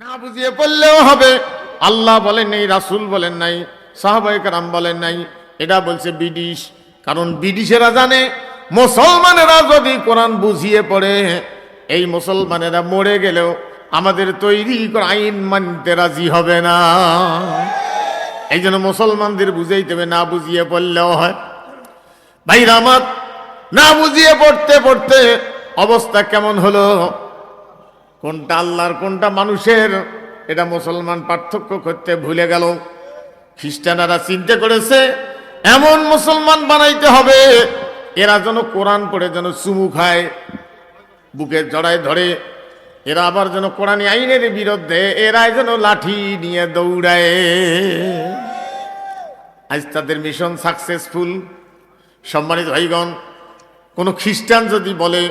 না বুঝিয়ে পড়লেও হবে। আল্লাহ বলেন নাই, রাসূল বলেন নাই, সাহাবায়ে কেরাম বলেন নাই, এটা বলছে ব্রিটিশ। কারণ ব্রিটিশেরা জানে মুসলমানেরা যদি কোরআন বুঝিয়ে পড়ে, এই মুসলমানেরা মরে গেলেও আমাদের তৈরি করা আইন মানতে রাজি হবে না। এই জন্য মুসলমানদের বুঝাইতে হবে, না বুঝিয়ে পড়লেও হয়। ভাইরা আমার, না বুঝিয়ে পড়তে পড়তে অবস্থা কেমন হলো, কোনটা আল্লাহর কোনটা মানুষের এটা মুসলমান পার্থক্য করতে ভুলে গেল। খ্রিস্টানেরা চিন্তা করেছে এমন মুসলমান বানাইতে হবে এরা যেন কোরআন পড়ে যেন চুমু খায়, বুকে জড়ায় ধরে। এরা আবার যেন কোরআনী আইনের বিরুদ্ধে এরা যেন লাঠি নিয়ে দৌড়ায়। আজ তাদের মিশন সাকসেসফুল। সম্মানিত ভাইগণ, কোন খ্রিস্টান যদি বলে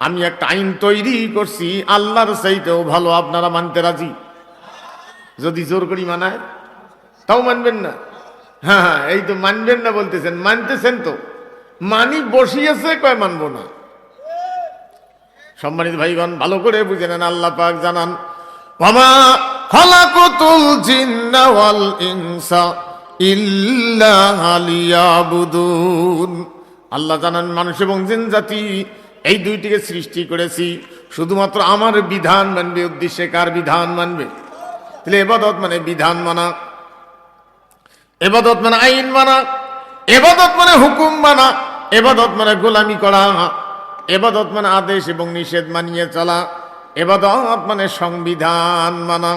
আমি একটা আইন তৈরি করছি আল্লাহর চাইতেও ভালো, আপনারা মানতে রাজি? যদি জোর করি মানায় তাও মানবেন না? হ্যাঁ, এই তো মানবেন না বলতেছেন, মানতেছেন তো। মানি বসিয়েছে, কয় মানবো না। সম্মানিত ভাইগণ, ভালো করে বুঝে নেন। আল্লাহ পাক জানান, ওয়ামা খালাকাতুল জিন্না ওয়াল ইনসা ইল্লা লিয়াবুদুন। আল্লাহ জানান মানুষ এবং জিন জাতি এই দুইটিকে সৃষ্টি করেছি শুধুমাত্র আমার বিধান মানবে উদ্দেশ্যে। কার বিধান মানবে? তাহলে ইবাদত মানে বিধান মানা, ইবাদত মানে আইন মানা, ইবাদত মানে হুকুম মানা, ইবাদত মানে গোলামি করা, ইবাদত মানে আদেশ এবং নিষেধ মানিয়ে চলা, ইবাদত মানে সংবিধান মানা।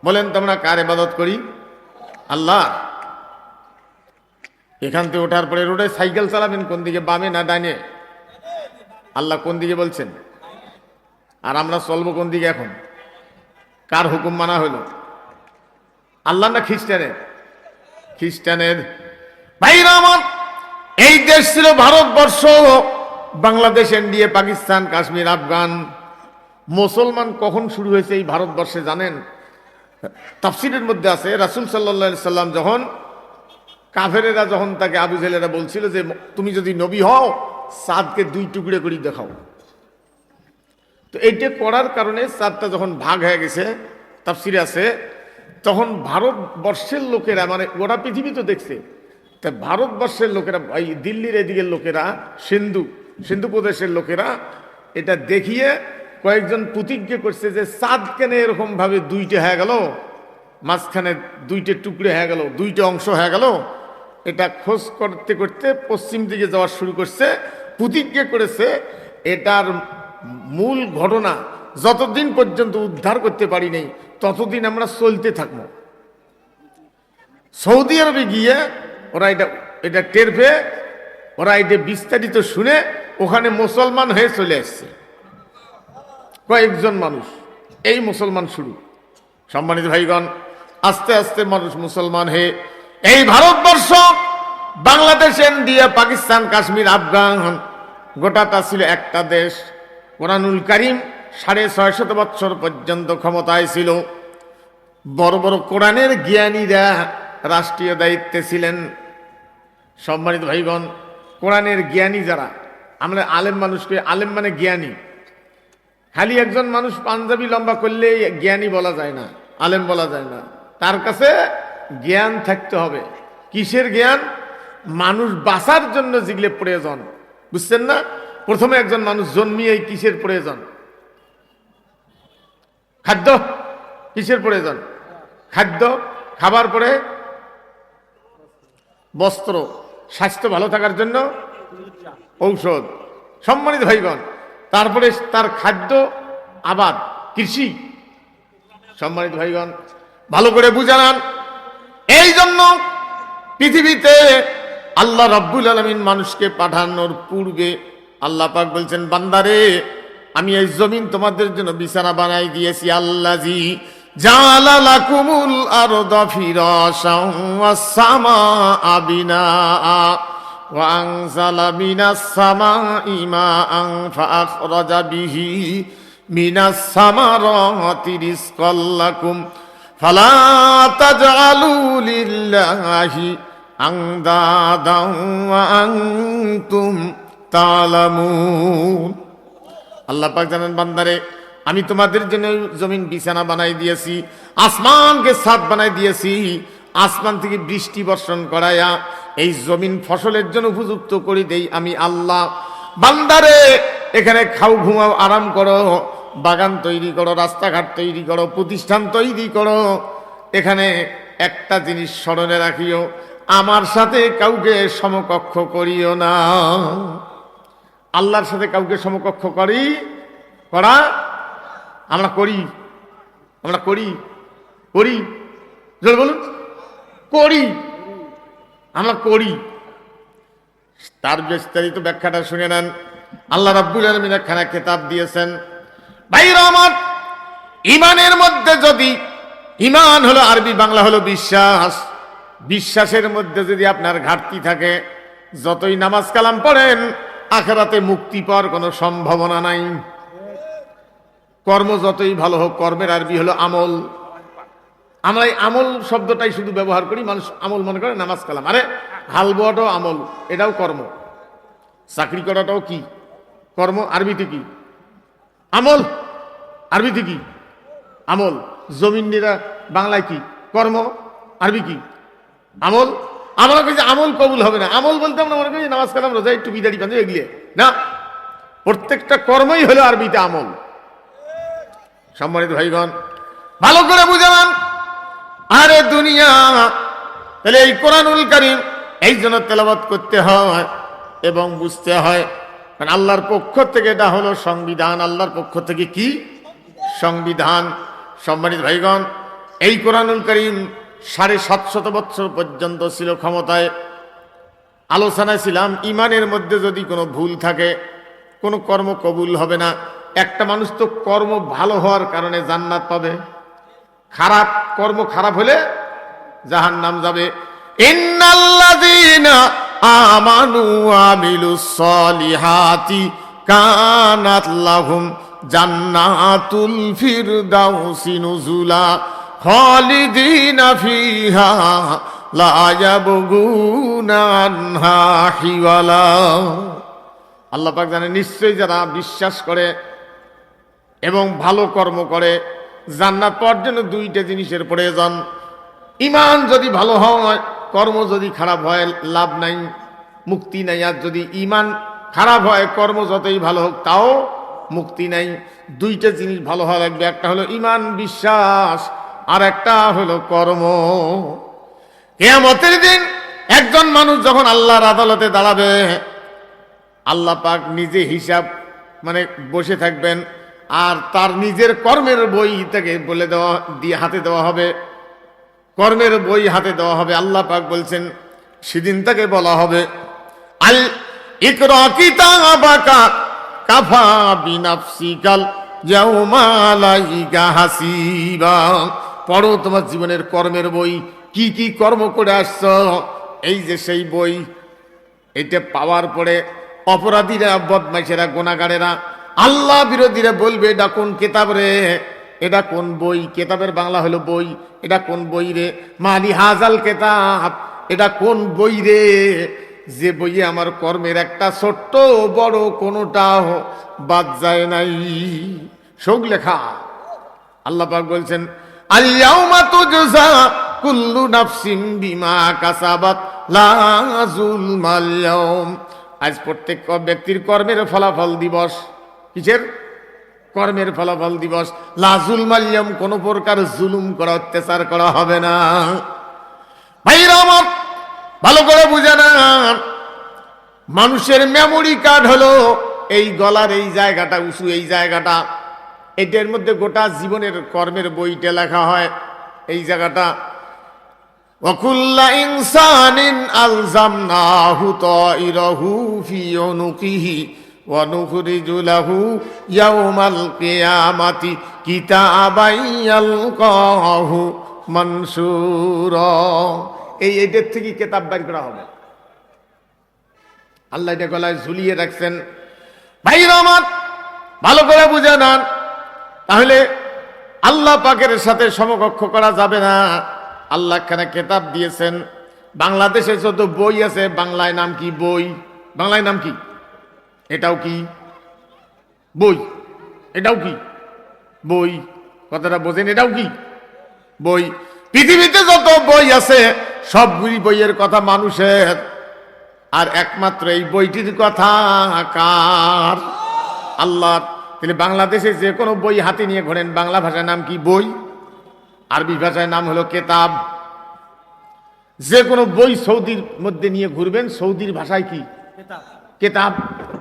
বলেন তো আমরা কার ইবাদত করি? আল্লাহ। এখান থেকে ওঠার পরে রোডে সাইকেল চালাবেন কোন দিকে, বামে না ডাইনে? আল্লাহ কোন দিকে বলছেন, আর আমরা চলবো কোন দিকে? এখন কার হুকুম মানা হলো, আল্লাহ না খ্রিস্টানের? খ্রিস্টানের। ভাইরা আমার, এই দেশ ছিল ভারতবর্ষ, বাংলাদেশ, ইন্ডিয়া, পাকিস্তান, কাশ্মীর, আফগান। মুসলমান কখন শুরু হয়েছে এই ভারতবর্ষে জানেন? তাফসীরের মধ্যে আছে রাসূল সাল্লাল্লাহু আলাইহি সাল্লাম যখন কাফেরেরা যখন তাকে আবু জেহেলেরা বলছিল যে তুমি যদি নবী হও চাঁদকে দুই টুকরে করে দেখাও, তো এইটা করার কারণে চাঁদটা যখন ভাগ হয়ে গেছে, তাফসীরে আছে, তখন ভারতবর্ষের লোকেরা, মানে ওরা পৃথিবী তো দেখছে, তা ভারতবর্ষের লোকেরা, এই দিল্লির এদিকের লোকেরা, সিন্ধু প্রদেশের লোকেরা এটা দেখিয়ে কয়েকজন প্রতিজ্ঞা করছে যে চাঁদ কেন এরকম ভাবে দুইটা হয়ে গেল, মাঝখানে দুইটা টুকরে হয়ে গেল, দুইটা অংশ হয়ে গেল। এটা খোঁজ করতে করতে পশ্চিম দিকে যাওয়া শুরু করছে, প্রতিজ্ঞা করেছে এটার মূল ঘটনা যতদিন পর্যন্ত উদ্ধার করতে পারি নাই ততদিন আমরা চলতে থাকবো। সৌদি আরবে গিয়ে ওরা এটা টের পেয়ে ওরা এটা বিস্তারিত শুনে ওখানে মুসলমান হয়ে চলে আসছে কয়েকজন মানুষ, এই মুসলমান শুরু। সম্মানিত ভাইগণ, আস্তে আস্তে মানুষ মুসলমান হয়ে এই ভারতবর্ষ, বাংলাদেশ, ইন্ডিয়া, পাকিস্তান, কাশ্মীর, আফগান, গোটাটা ছিল একটা দেশ। কোরআনুল কারীম 650 বছর পর্যন্ত ক্ষমতায় ছিল। বড় বড় কোরআনের জ্ঞানীরা রাষ্ট্রীয় দায়িত্বে ছিলেন। সম্মানিত ভাইগণ, কোরআনের জ্ঞানী যারা, আমরা আলেম মানুষকে, আলেম মানে জ্ঞানী। খালি একজন মানুষ পাঞ্জাবি লম্বা করলে জ্ঞানী বলা যায় না, আলেম বলা যায় না। তার কাছে জ্ঞান থাকতে হবে। কিসের জ্ঞান? মানুষ বাঁচার জন্য যেগুলো প্রয়োজন, বুঝছেন না? প্রথমে একজন মানুষ জন্মিয়ে কিসের প্রয়োজন? খাদ্য। কিসের প্রয়োজন? খাদ্য। খাবার পরে বস্ত্র, স্বাস্থ্য ভালো থাকার জন্য ঔষধ। সম্মানিত ভাইগণ, তারপরে তার খাদ্য, আবাদ, কৃষি। সম্মানিত ভাইগণ, ভালো করে বুঝান। এই জন্য পৃথিবীতে আল্লাহ রাব্বুল আলামিন মানুষকে পাঠানোর পূর্বে আল্লাহ পাক বলছেন, বান্দারে আমি এই জমিন তোমাদের জন্য বিছানা বানাই দিয়েছি। আল্লাযী জাআলা লাকুমুল আরদা ফিরাশান ওয়াস সামাআ বিনাআ ওয়া আনজালা মিনাস সামাই মাআন ফাআখরাজা বিহি মিনাস সামারাতি রিজকাল লাকুম ফালা তাজআলু লিল্লাহি আনদাদান ওয়া আনতুম তা'লামুন। আল্লাহ পাক জানেন, বান্দারে আমি তোমাদের জন্য জমিন বিছানা বানাই দিয়েছি, আসমানকে ছাদ বানাই দিয়েছি, আসমান থেকে বৃষ্টি বর্ষণ করায়া এই জমিন ফসলের জন্য উপযুক্ত করে দেই আমি আল্লাহ। বান্দারে এখানে খাও, ঘুমাও, আরাম করো, বাগান তৈরি করো, রাস্তাঘাট তৈরি করো, প্রতিষ্ঠান তৈরি করো। এখানে একটা জিনিস স্মরণে রাখিও, আমার সাথে কাউকে সমকক্ষ করিও না। আল্লাহর সাথে কাউকে সমকক্ষ করা আমরা করি জোরে বলুন, করি, আমরা করি। তার বিস্তারিত ব্যাখ্যাটা শুনে নেন। আল্লাহ রাব্বুল আলামিন একখানা কিতাব দিয়েছেন। ভাইরা আমার, ইমানের মধ্যে যদি, ইমান হলো আরবি, বাংলা হলো বিশ্বাস, বিশ্বাসের মধ্যে যদি আপনার ঘাটতি থাকে, যতই নামাজ কালাম পড়েন, আখিরাতে মুক্তি পাওয়ার কোনো সম্ভাবনা নাই। কর্ম যতই ভালো হোক, কর্মের আরবি হলো আমল। আমরা এই আমল শব্দটাই শুধু ব্যবহার করি, মানুষ আমল মনে করে নামাজ কালাম। আরে হাল বোয়াটাও আমল, এটাও কর্ম। চাকরি করাটাও কি কর্ম? আরবিতে কি আমল, আরবিতে কি আমল। জমিন নিরা বাংলায় কি কর্ম, আরবি কি আমল। আমরা কই আমল কবুল হবে না, আমল বলতে আমরা মনে করি নামাজ কালাম, রোজা, একটু বিদারি পাঞ্জাবি এগুলিয়ে না, প্রত্যেকটা কর্মই হলো আরবিতে আমল। সম্মানিত ভাইগণ, ভালো করে বুঝে নেন। আরে দুনিয়া, তাহলে এই কোরআনুল কারীম এই জন্য তেলাওয়াত করতে হয় এবং বুঝতে হয়, কারণ আল্লাহর পক্ষ থেকে এটা হলো সংবিধান। আল্লাহর পক্ষ থেকে কি সংবিধান। সম্মানিত ভাইগণ, এই কোরআনুল কারীম 750 বছর পর্যন্ত ছিল ক্ষমতায়। আলোচনায় ছিলাম, ইমানের মধ্যে যদি কোনো ভুল থাকে, কোনো কর্ম কবুল হবে না। একটা মানুষ তো কর্ম ভালো হওয়ার কারণে জান্নাত পাবে, খারাপ কর্ম খারাপ হলে জাহান্নাম যাবে। ইন্নাল্লাযীনা আমানু ওয়া আমিলুস সলিহাতি কানাত লাহুম জান্নাতুল ফিরদাউসি নুজুলা খালিদিনা ফিহা লা ইয়াবগুনা আনহা হিওয়ালা। আল্লাহ পাক জানে, নিশ্চয়ই যারা বিশ্বাস করে এবং ভালো কর্ম করে, জান্নাত পাওয়ার জন্য দুইটা জিনিসের প্রয়োজন। ইমান যদি ভালো হয়, কর্ম যদি খারাপ হয়, লাভ নাই, মুক্তি নাই। আর যদি ইমান খারাপ হয়, কর্ম যতই ভালো হোক, তাও মুক্তি নাই। দুইটা জিনিস ভালো হওয়া লাগবে, একটা হলো ইমান, বিশ্বাস, আর একটা হলো কর্ম। কিয়ামতের দিন একজন মানুষ যখন আল্লাহর আদালতে দাঁড়াবে, আল্লাহ পাক নিজে হিসাব বসে থাকবেন, আর তার নিজের কর্মের বই থেকে বলে দিয়ে হাতে দেওয়া হবে, কর্মের বই হাতে দেওয়া হবে। আল্লাহ পাক বলছেন, সেদিন তাকে বলা হবে, আল ইকরা কিতাবাকা কাফা বিনাফসিকাল ইয়াউমা আলাইকা হাসিবা। পড়ো তোমার জীবনের কর্মের বই, কি কি কর্ম করে আসছো, এই যে সেই বই। এটা পাওয়ার পরে অপরাধীরা, বদমাইশেরা, গুনাহগারেরা, আল্লাহ বিরোধীরা বলবে, এটা কোন কিতাব রে, এটা কোন বই। কিতাবের বাংলা হলো বই। এটা কোন বই রে? মালি হাজাল কিতাব, এটা কোন বই রে, যে বইয়ে আমার কর্মের একটা ছোট্ট বড় কোনোটাও বাদ যায় নাই, সব লেখা। আল্লাহ পাক বলছেন, আল ইয়াউমা তুজজা কুল্লু নাফসিন বিমা কাসাবাত লা যুলমাল ইয়াউম। আজ প্রত্যেক ব্যক্তির কর্মের ফলাফল দিবস। কিসের? কর্মের ফলাফল দিবস। লা যুলমাল ইয়াউম, কোন প্রকার জুলুম করা, অত্যাচার করা হবে না। ভাইরা আমার, ভালো করে বুঝে নেন, মানুষের মেমোরি কার্ড হলো এই গলার এই জায়গাটা, উঁচু এই জায়গাটা, এটার মধ্যে গোটা জীবনের কর্মের বইটা লেখা হয়। এই জায়গাটা, ওয়াকুল্লা ইনসানিন আলজামনাহু তাইরাহু ফি উনুকিহি ওয়া নুখরিজু লাহু ইয়াউমাল কিয়ামাতি কিতাবান ইয়ালকাহু মানসুরা। এইটার থেকে কিতাব বের করা হবে। আল্লাহ এটা গলায় ঝুলিয়ে রাখছেন। ভাইরা আমার, ভালো করে বুঝে নেন, তাহলে আল্লাহ পাকের সাথে সমকক্ষ করা যাবে না। আল্লাহ খানে কিতাব দিয়েছেন। বাংলাদেশে যত বই আছে, বাংলায় নাম কি? বই। বাংলায় নাম কি? এটাও কি বই, এটাও কি বই, কথাটা বোঝেন? এটাও কি বই? পৃথিবীতে যত বই আছে সবগুলি বইয়ের কথা মানুষের, আর একমাত্র এই বইটির কথা কার? আল্লাহর। তাহলে বাংলাদেশে যে কোনো বই হাতে নিয়ে ঘোরেন, বাংলা ভাষার নাম কি? বই। আরবি ভাষায় নাম হলো কেতাব। যে কোনো বই সৌদির মধ্যে নিয়ে ঘুরবেন, সৌদির ভাষায় কি? কেতাব।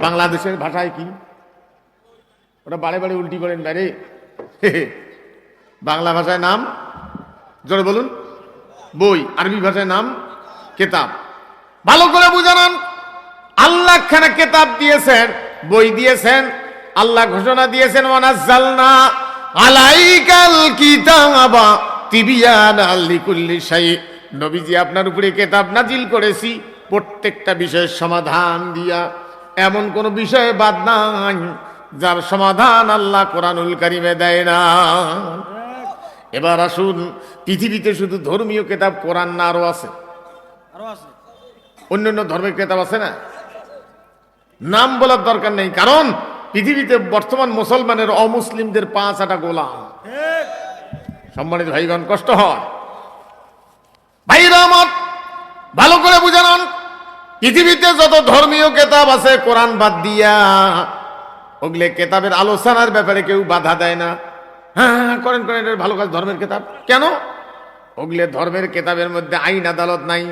বাংলাদেশের ভাষায় কি? ওটা বারে বারে উল্টি করেন বাইরে। বাংলা ভাষায় নাম জোরে বলুন বই, আরবি ভাষায় নাম কেতাব। ভালো করে বুঝান। আল্লাহ খানা কেতাব দিয়েছেন, বই দিয়েছেন। আল্লাহ ঘোষণা দিয়েছেন ওয়ানাজ্জালনা আলাইকাল কিতাবা তিবিয়ানাল লিকুল্লি শাই। নবীজি আপনার উপরে কেতাব নাজিল করেছি প্রত্যেকটা বিষয়ের সমাধান দিয়া। এমন কোন বিষয়ে বাদ নাই যার সমাধান আল্লাহ কোরআনুল কারিমে দেয় না। এবার আসুন, পৃথিবীতে শুধু ধর্মীয় কেতাব কোরআন না আরো আছে? অন্যান্য ধর্মের কেতাব আছে না? নাম বলার দরকার নেই, কারণ পৃথিবীতে বর্তমান মুসলমানের অমুসলিমদের 5-8টা গোলাম। সম্মানিত ভাইগণ, কষ্ট হয়। ভাইরা আমার, ভালো করে বুঝান। পৃথিবীতে যত ধর্মীয় কেতাব আছে কোরআন বাদ দিয়া, ওগুলো কেতাবের আলোচনার ব্যাপারে কেউ বাধা দেয় না। হ্যাঁ করেন করেন, এটা ভালো কাজ, ধর্মের কেতাব। কেন? ওগুলো ধর্মের কেতাবের মধ্যে আইন আদালত নাই,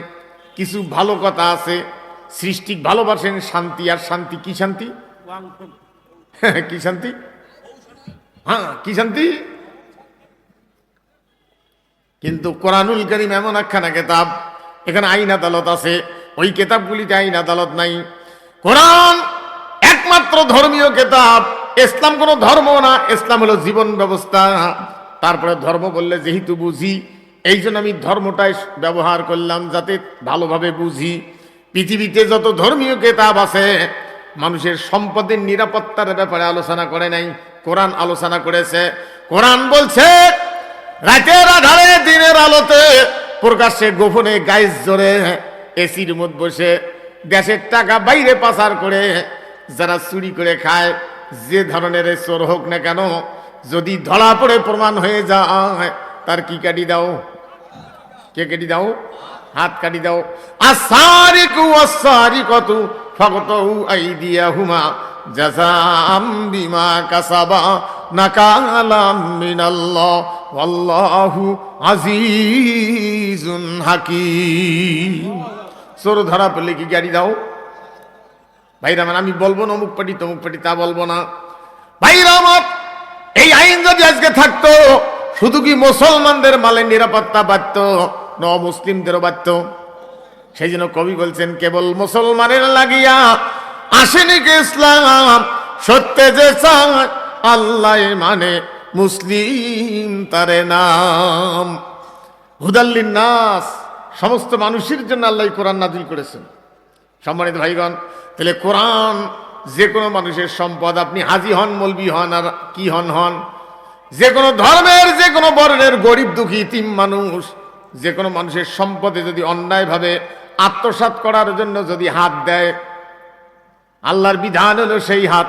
কিছু ভালো কথা আছে। সৃষ্টি ভালোবাসেন শান্তি, আর শান্তি কি? শান্তি কি শান্তি? হ্যাঁ কি শান্তি? কিন্তু কোরআনুল কারীম এমন একখানা কেতাব, এখানে আইন আদালত আছে। ওই কেতাবগুলিতে আইন আদালত নাই। কোরআন একমাত্র ধর্মীয় কেতাব। ইসলাম কোনো ধর্ম না, ইসলাম হলো জীবন ব্যবস্থা। তারপরে ধর্ম বললে যেহেতু বুঝি, এই জন্য আমি ধর্মটাই ব্যবহার করলাম যাতে ভালোভাবে বুঝি। পৃথিবীতে যত ধর্মীয় কেতাব আছে মানুষের সম্পদের নিরাপত্তার ব্যাপারে আলোচনা করে নাই, কোরআন আলোচনা করেছে। কোরআন বলছে রাতের আধারে দিনের আলোতে প্রকাশ্যে গোপনে গাইজ জোরে এসির মধ্যে বসে দেশের টাকা বাইরে পাচার করে যারা চুরি করে খায়, যে ধরনের চোর হোক না কেন, যদি ধরা পড়ে প্রমাণ হয়ে যায় তার কি কাটি দাও? কে কেটে দাও? হাত কাটি দাও। আসারিকু আসারিকাতু ফাকতাউ আইদিয়াহুমা জাযাআম বিমা কাসাবা নাকালাম মিনাল্লাহ ওয়াল্লাহু আজিজুন হাকীম। চোর ধরা পেলে কি গাড়ি দাও? ভাইরা আমার, আমি বলবো না অমুক পার্টি তমুক পার্টি, তা বলবো না। ভাইরা আমার, এই আইন যদি আজকে থাকতো, শুধু কি মুসলমানদের মালের নিরাপত্তা বাড়ত? ন মুসলিমদেরও বাড়ত। সেই জন্য কবি বলছেন, কেবল মুসলমানের লাগিয়া আসেনি কে ইসলাম, সত্যে যে চায় আল্লাহ মানে মুসলিম তারে নাম। হুদাল্লিন নাস, সমস্ত মানুষের জন্য আল্লাহ কোরআন নাজিল করেছেন। সম্মানিত ভাইগণ, তাহলে কোরআন যে কোনো মানুষের সম্পদ। আপনি হাজি হন, মৌলবি হন, আর কি হন, যে কোনো ধর্মের, যে কোনো বর্ণের, গরিব দুঃখী ইতিম মানুষ, যে কোনো মানুষের সম্পদে যদি অন্যায়ভাবে আত্মসাৎ করার জন্য যদি হাত দেয়, আল্লাহর বিধান হলো সেই হাত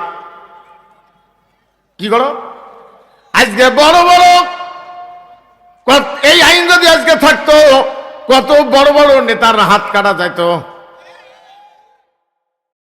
কি করো? আজকে বড় বড় এই আইন যদি আজকে থাকতো, কত বড় বড় নেতার হাত কাটা যাইতো।